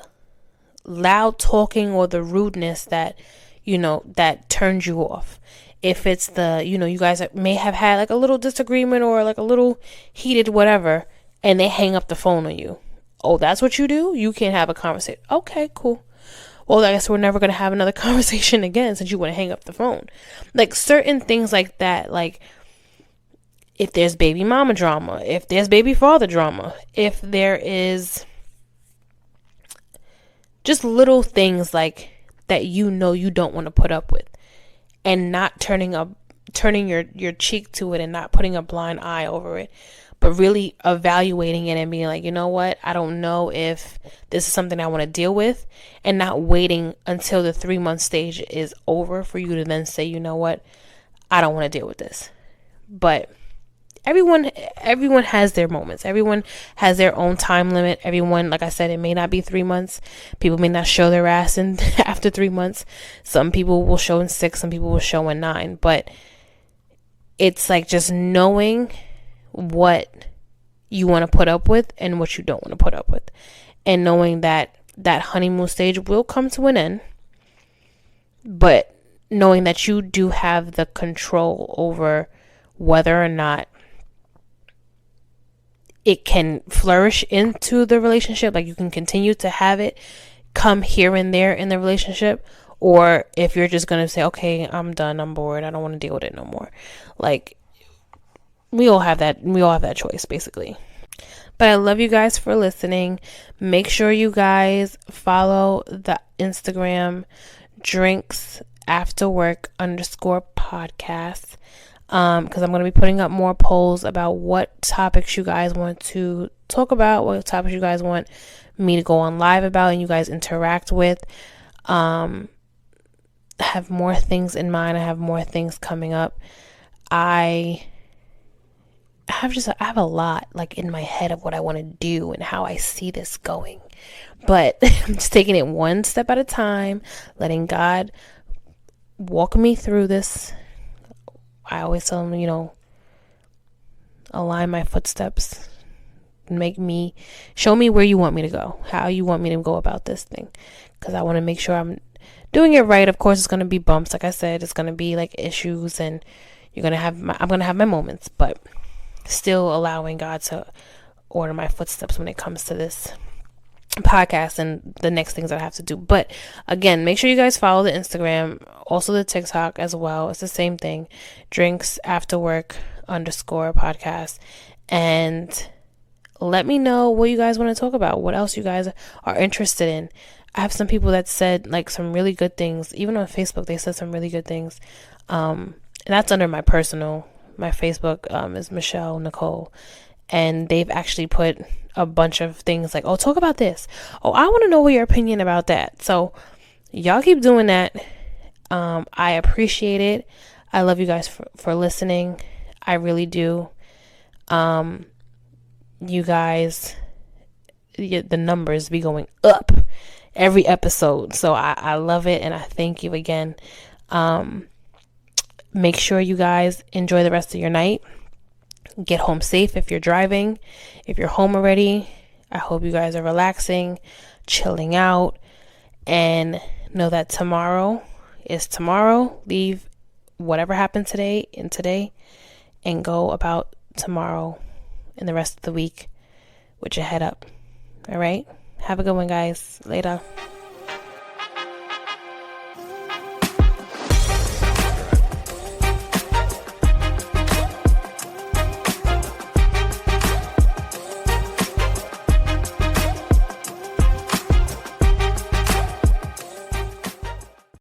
loud talking or the rudeness that, you know, that turns you off. If it's the, you know, you guys may have had like a little disagreement, or like a little heated whatever, and they hang up the phone on you. Oh, that's what you do? You can't have a conversation. Okay, cool. Well, I guess we're never going to have another conversation again, since you want to hang up the phone. Like, certain things like that. Like, if there's baby mama drama, if there's baby father drama, if there is just little things like that, you know, you don't want to put up with, and not turning your cheek to it, and not putting a blind eye over it, but really evaluating it and being like, you know what, I don't know if this is something I want to deal with, and not waiting until the 3-month stage is over for you to then say, you know what, I don't want to deal with this. But everyone has their moments. Everyone has their own time limit. Everyone, like I said, it may not be 3 months. People may not show their ass in after 3 months. Some people will show in 6. Some people will show in 9. But it's like just knowing what you want to put up with and what you don't want to put up with, and knowing that that honeymoon stage will come to an end, but knowing that you do have the control over whether or not it can flourish into the relationship. Like, you can continue to have it come here and there in the relationship, or if you're just going to say, okay, I'm done, I'm bored, I don't want to deal with it no more. Like, we all have that choice, basically. But I love you guys for listening. Make sure you guys follow the Instagram drinks after work _podcast. Because I'm going to be putting up more polls about what topics you guys want to talk about, what topics you guys want me to go on live about and you guys interact with. I have more things in mind. I have more things coming up. I have a lot like in my head of what I want to do and how I see this going. But I'm just taking it one step at a time, letting God walk me through this. I always tell him, align my footsteps, show me where you want me to go, how you want me to go about this thing, because I want to make sure I'm doing it right. Of course, it's going to be bumps. Like I said, it's going to be like issues, and I'm going to have my moments, but still allowing God to order my footsteps when it comes to this podcast and the next things that I have to do. But again, make sure you guys follow the Instagram, also the TikTok as well. It's the same thing, drinks after work _podcast, and let me know what you guys want to talk about, what else you guys are interested in. I have some people that said like some really good things. Even on Facebook, they said some really good things. And that's under my Facebook is Michelle Nicole. And they've actually put a bunch of things like, oh, talk about this. Oh, I want to know what your opinion about that. So y'all keep doing that. I appreciate it. I love you guys for listening. I really do. You guys, the numbers be going up every episode. So I love it. And I thank you again. Make sure you guys enjoy the rest of your night. Get home safe if you're driving. If you're home already, I hope you guys are relaxing, chilling out, and know that tomorrow is tomorrow. Leave whatever happened today in today and go about tomorrow and the rest of the week with your head up. All right? Have a good one, guys. Later.